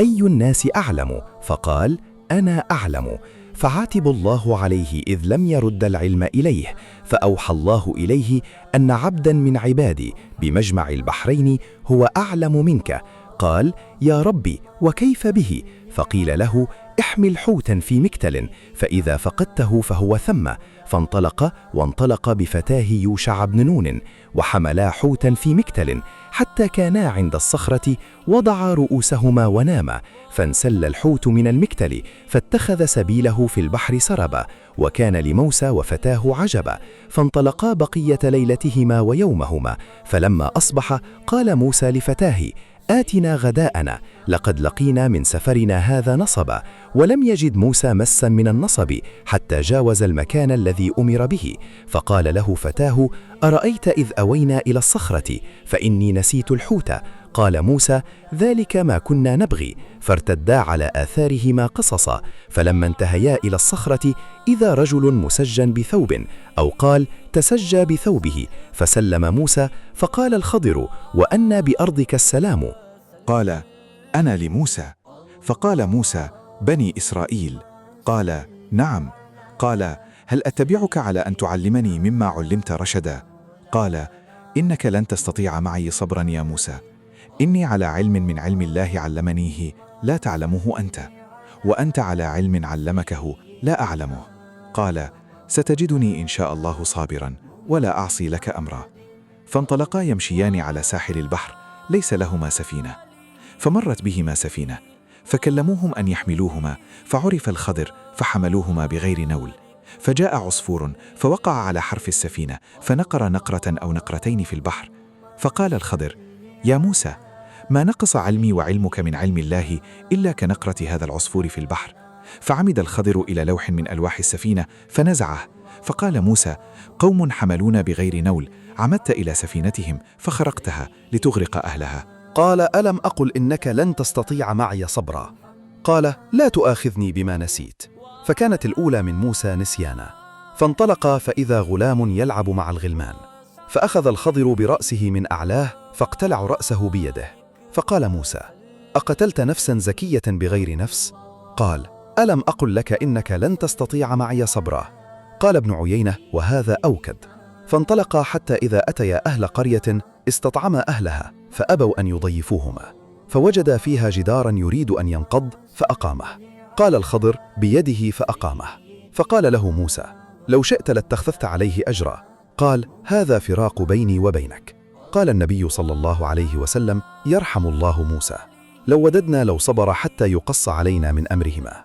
أي الناس أعلم؟ فقال: أنا أعلم. فعاتب الله عليه إذ لم يرد العلم إليه، فأوحى الله إليه أن عبدا من عبادي بمجمع البحرين هو أعلم منك. قال: يا ربي وكيف به؟ فقيل له: احمل حوتا في مكتل، فإذا فقدته فهو ثم. فانطلق وانطلق بفتاه يوشع بن نون، وحملا حوتا في مكتل حتى كانا عند الصخرة، وضعا رؤوسهما وناما، فانسل الحوت من المكتل، فاتخذ سبيله في البحر سربا. وكان لموسى وفتاه عجبا، فانطلقا بقية ليلتهما ويومهما. فلما أصبح قال موسى لفتاه: آتنا غداءنا، لقد لقينا من سفرنا هذا نصبا. ولم يجد موسى مسا من النصب حتى جاوز المكان الذي أمر به. فقال له فتاه: أرأيت إذ أوينا إلى الصخرة فإني نسيت الحوت؟ قال موسى: ذلك ما كنا نبغي. فارتدا على آثارهما قصصا. فلما انتهيا إلى الصخرة إذا رجل مسجى بثوب، أو قال تسجى بثوبه، فسلم موسى. فقال الخضر: وأنى بأرضك السلام؟ قال: أنا لموسى. فقال موسى: بني إسرائيل. قال: نعم. قال: هل أتبعك على أن تعلمني مما علمت رشدا؟ قال: إنك لن تستطيع معي صبرا يا موسى، إني على علم من علم الله علمنيه لا تعلمه أنت، وأنت على علم علمكه لا أعلمه. قال: ستجدني إن شاء الله صابرا ولا أعصي لك أمرا. فانطلقا يمشيان على ساحل البحر ليس لهما سفينة، فمرت بهما سفينة فكلموهم أن يحملوهما، فعرف الخضر فحملوهما بغير نول. فجاء عصفور فوقع على حرف السفينة فنقر نقرة أو نقرتين في البحر. فقال الخضر: يا موسى، ما نقص علمي وعلمك من علم الله إلا كنقرة هذا العصفور في البحر. فعمد الخضر إلى لوح من ألواح السفينة فنزعه. فقال موسى: قوم حملونا بغير نول، عمدت إلى سفينتهم فخرقتها لتغرق أهلها. قال: ألم أقل إنك لن تستطيع معي صبرا؟ قال: لا تؤاخذني بما نسيت. فكانت الأولى من موسى نسيانا. فانطلق فإذا غلام يلعب مع الغلمان، فأخذ الخضر برأسه من أعلاه فاقتلع رأسه بيده. فقال موسى: أقتلت نفسا زكية بغير نفس؟ قال: ألم أقل لك إنك لن تستطيع معي صبرا؟ قال ابن عيينة: وهذا أوكد. فانطلقا حتى إذا أتيا أهل قرية استطعما أهلها فأبوا أن يضيفوهما، فوجدا فيها جدارا يريد أن ينقض فأقامه. قال الخضر: بيده فأقامه. فقال له موسى: لو شئت لاتخذت عليه أجرا. قال: هذا فراق بيني وبينك. قال النبي صلى الله عليه وسلم: يرحم الله موسى، لو وددنا لو صبر حتى يقص علينا من أمرهما।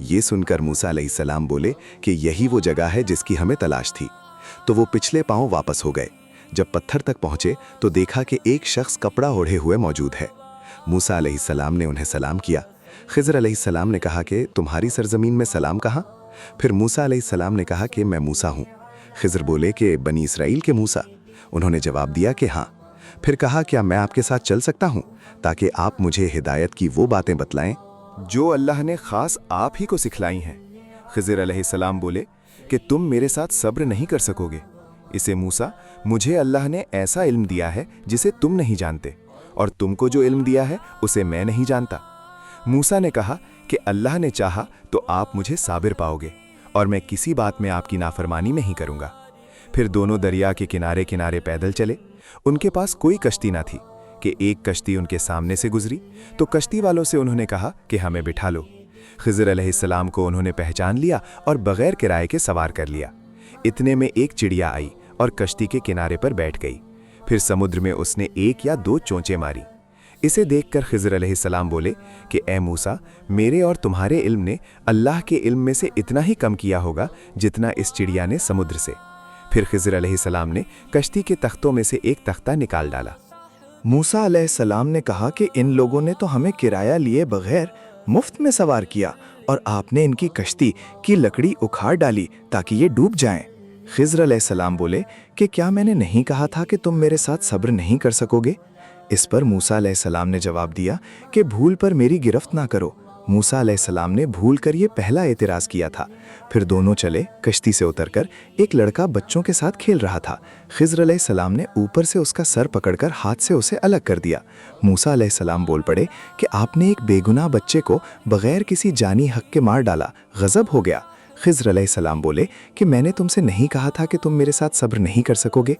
یہ سن کر موسیٰ علیہ السلام بولے کہ یہی وہ جگہ ہے جس کی ہمیں تلاش تھی۔ تو وہ پچھلے پاؤں واپس ہو گئے۔ جب پتھر تک پہنچے تو دیکھا کہ ایک شخص کپڑا اوڑھے ہوئے موجود ہے۔ موسیٰ علیہ السلام نے انہیں سلام کیا۔ خضر علیہ السلام نے کہا کہ تمہاری سرزمین میں سلام کہاں؟ پھر موسیٰ علیہ السلام نے کہا کہ میں موسیٰ ہوں۔ خضر بولے کہ بنی اسرائیل کے موسیٰ؟ انہوں نے جواب دیا کہ ہاں۔ پھر کہا کیا میں آپ کے ساتھ چل سکتا ہوں تاکہ آپ مجھے ہدایت کی وہ باتیں بتلائیں جو اللہ نے خاص آپ ہی کو سکھلائی ہیں۔ خضر علیہ السلام بولے کہ تم میرے ساتھ صبر نہیں کر سکو گے۔ اسے موسیٰ، مجھے اللہ نے ایسا علم دیا ہے جسے تم نہیں جانتے، اور تم کو جو علم دیا ہے اسے میں نہیں جانتا۔ موسیٰ نے کہا کہ اللہ نے چاہا تو آپ مجھے صابر پاؤ گے، اور میں کسی بات میں آپ کی نافرمانی نہیں کروں گا۔ پھر دونوں دریا کے کنارے کنارے پیدل چلے۔ ان کے پاس کوئی کشتی نہ تھی کہ ایک کشتی ان کے سامنے سے گزری تو کشتی والوں سے انہوں نے کہا کہ ہمیں بٹھا لو۔ خضر علیہ السلام کو انہوں نے پہچان لیا اور بغیر کرائے کے سوار کر لیا۔ اتنے میں ایک چڑیا آئی اور کشتی کے کنارے پر بیٹھ گئی۔ پھر سمندر میں اس نے 1 یا 2 چونچیں ماری۔ اسے دیکھ کر خضر علیہ السلام بولے کہ اے موسیٰ، میرے اور تمہارے علم نے اللہ کے علم میں سے اتنا ہی کم کیا ہوگا جتنا اس چڑیا نے سمندر سے۔ پھر خضر علیہ السلام نے کشتی کے تختوں میں سے ایک تختہ نکال ڈالا۔ موسیٰ علیہ السلام نے کہا کہ ان لوگوں نے تو ہمیں کرایہ لیے بغیر مفت میں سوار کیا، اور آپ نے ان کی کشتی کی لکڑی اکھاڑ ڈالی تاکہ یہ ڈوب جائیں۔ خضر علیہ السلام بولے کہ کیا میں نے نہیں کہا تھا کہ تم میرے ساتھ صبر نہیں کر سکو گے؟ اس پر موسیٰ علیہ السلام نے جواب دیا کہ بھول پر میری گرفت نہ کرو۔ موسیٰ علیہ السلام نے بھول کر یہ پہلا اعتراض کیا تھا۔ پھر دونوں چلے۔ کشتی سے اتر کر ایک لڑکا بچوں کے ساتھ کھیل رہا تھا۔ خضر علیہ السلام نے اوپر سے اس کا سر پکڑ کر ہاتھ سے اسے الگ کر دیا۔ موسیٰ علیہ السلام بول پڑے کہ آپ نے ایک بے گناہ بچے کو بغیر کسی جانی حق کے مار ڈالا، غضب ہو گیا۔ خضر علیہ السلام بولے کہ میں نے تم سے نہیں کہا تھا کہ تم میرے ساتھ صبر نہیں کر سکو گے؟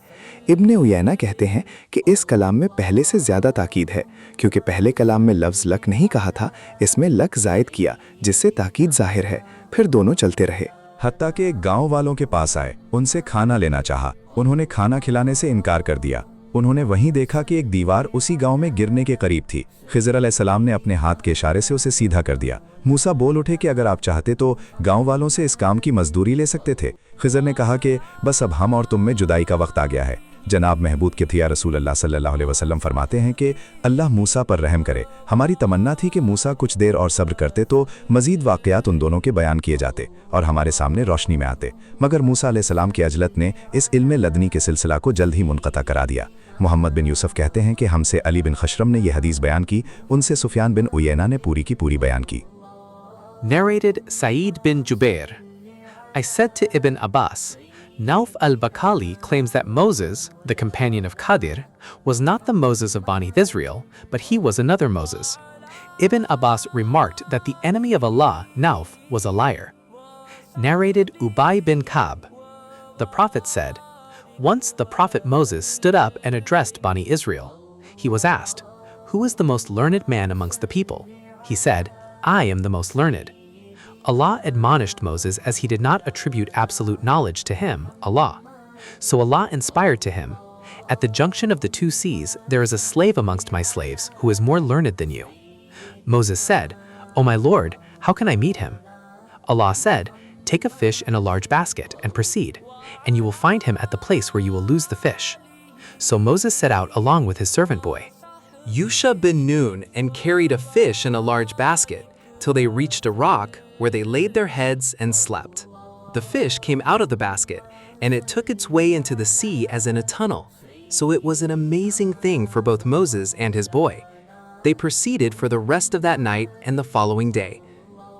ابن عیینہ کہتے ہیں کہ اس کلام میں پہلے سے زیادہ تاکید ہے، کیونکہ پہلے کلام میں لفظ لک نہیں کہا تھا، اس میں لک زائد کیا جس سے تاکید ظاہر ہے۔ پھر دونوں چلتے رہے۔ حتیٰ کہ گاؤں والوں کے پاس آئے، ان سے کھانا لینا چاہا۔ انہوں نے کھانا کھلانے سے انکار کر دیا۔ انہوں نے وہیں دیکھا کہ ایک دیوار اسی گاؤں میں گرنے کے قریب تھی۔ خضر علیہ السلام نے اپنے ہاتھ کے اشارے سے اسے سیدھا کر دیا۔ موسیٰ بول اٹھے کہ اگر آپ چاہتے تو گاؤں والوں سے اس کام کی مزدوری لے سکتے تھے۔ خضر نے کہا کہ بس اب ہم اور تم میں جدائی کا وقت آ گیا ہے۔ جناب محبوب کے تھیا رسول اللہ صلی اللہ علیہ وسلم فرماتے ہیں کہ اللہ موسیٰ پر رحم کرے۔ ہماری تمنا تھی کہ موسیٰ کچھ دیر اور صبر کرتے تو مزید واقعات ان دونوں کے بیان کیے جاتے اور ہمارے سامنے روشنی میں آتے، مگر موسیٰ علیہ السلام کی عجلت نے اس علم لدنی کے سلسلہ کو جلد ہی منقطع کرا دیا۔ محمد بن یوسف کہتے ہیں کہ ہم سے علی بن خشرم نے یہ حدیث بیان کی، ان سے سفیان بن عیینہ نے پوری کی پوری بیان کی۔ Narrated Sa'id bin Jubair. I said to Ibn Abbas, Nauf al-Bakali claims that Moses, the companion of Khidr, was not the Moses of Bani Israel, but he was another Moses. Ibn Abbas remarked that the enemy of Allah, Nauf, was a liar. Narrated Ubay bin Ka'b. The Prophet said, once the Prophet Moses stood up and addressed Bani Israel. He was asked, who is the most learned man amongst the people? He said, I am the most learned. Allah admonished Moses as he did not attribute absolute knowledge to him, Allah. So Allah inspired to him, at the junction of the 2 seas, there is a slave amongst my slaves who is more learned than you. Moses said, O my Lord, how can I meet him? Allah said, take a fish in a large basket and proceed, and you will find him at the place where you will lose the fish. So Moses set out along with his servant boy. Yusha bin Nun and carried a fish in a large basket till they reached a rock where they laid their heads and slept. The fish came out of the basket, and it took its way into the sea as in a tunnel. So it was an amazing thing for both Moses and his boy. They proceeded for the rest of that night and the following day.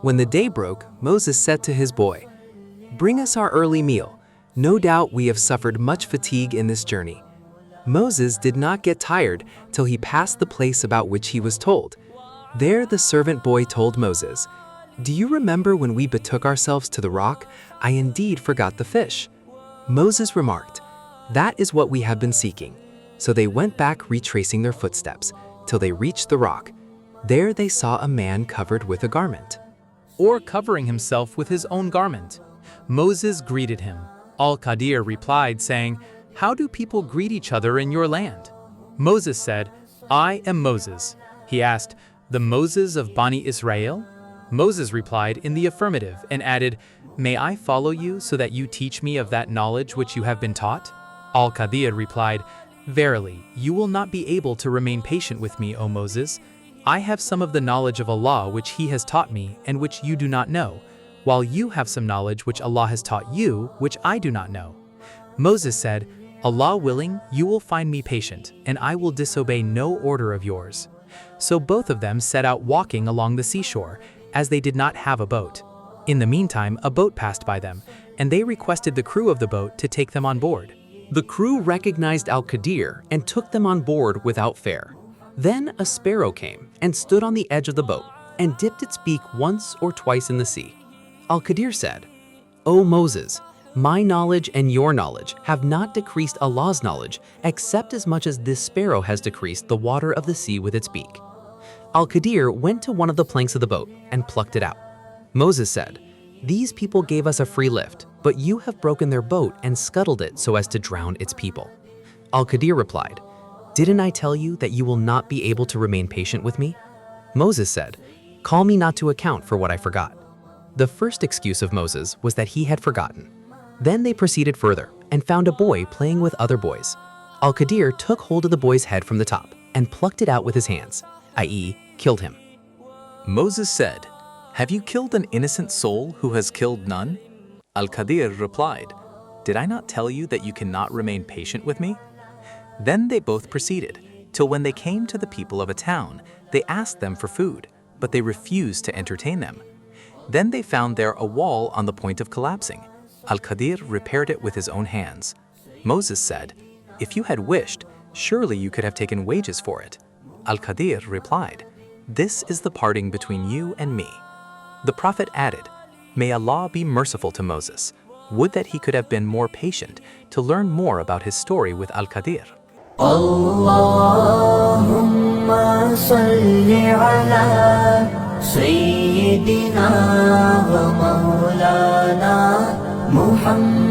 When the day broke, Moses said to his boy, bring us our early meal. No doubt we have suffered much fatigue in this journey. Moses did not get tired till he passed the place about which he was told. There the servant boy told Moses, do you remember when we betook ourselves to the rock? I indeed forgot the fish. Moses remarked, that is what we have been seeking. So they went back retracing their footsteps till they reached the rock. There they saw a man covered with a garment. Or covering himself with his own garment. Moses greeted him. Al-Khidr replied, saying, how do people greet each other in your land? Moses said, I am Moses. He asked, the Moses of Bani Israel? Moses replied in the affirmative and added, "May I follow you so that you teach me of that knowledge which you have been taught?" Al-Khidr replied, "Verily, you will not be able to remain patient with me, O Moses. I have some of the knowledge of Allah which He has taught me and which you do not know, while you have some knowledge which Allah has taught you, which I do not know." Moses said, "Allah willing, you will find me patient, and I will disobey no order of yours." So both of them set out walking along the seashore, as they did not have a boat. In the meantime, a boat passed by them, and they requested the crew of the boat to take them on board. The crew recognized Al-Khidr and took them on board without fare. Then a sparrow came and stood on the edge of the boat and dipped its beak once or twice in the sea. Al-Khidr said, "O Moses, my knowledge and your knowledge have not decreased Allah's knowledge except as much as this sparrow has decreased the water of the sea with its beak." Al-Khidr went to one of the planks of the boat and plucked it out. Moses said, "These people gave us a free lift, but you have broken their boat and scuttled it so as to drown its people." Al-Khidr replied, "Didn't I tell you that you will not be able to remain patient with me?" Moses said, "Call me not to account for what I forgot." The first excuse of Moses was that he had forgotten. Then they proceeded further and found a boy playing with other boys. Al-Khidr took hold of the boy's head from the top and plucked it out with his hands, i.e., killed him. Moses said, "Have you killed an innocent soul who has killed none?" Al-Khidr replied, "Did I not tell you that you cannot remain patient with me?" Then they both proceeded, till when they came to the people of a town, they asked them for food, but they refused to entertain them. Then they found there a wall on the point of collapsing. Al-Khidr repaired it with his own hands. Moses said, "If you had wished, surely you could have taken wages for it." Al-Khidr replied, "This is the parting between you and me." The Prophet added, "May Allah be merciful to Moses. Would that he could have been more patient to learn more about his story with Al-Khidr." Allahumma salli ala Sayyidina wa Maulana Muhammad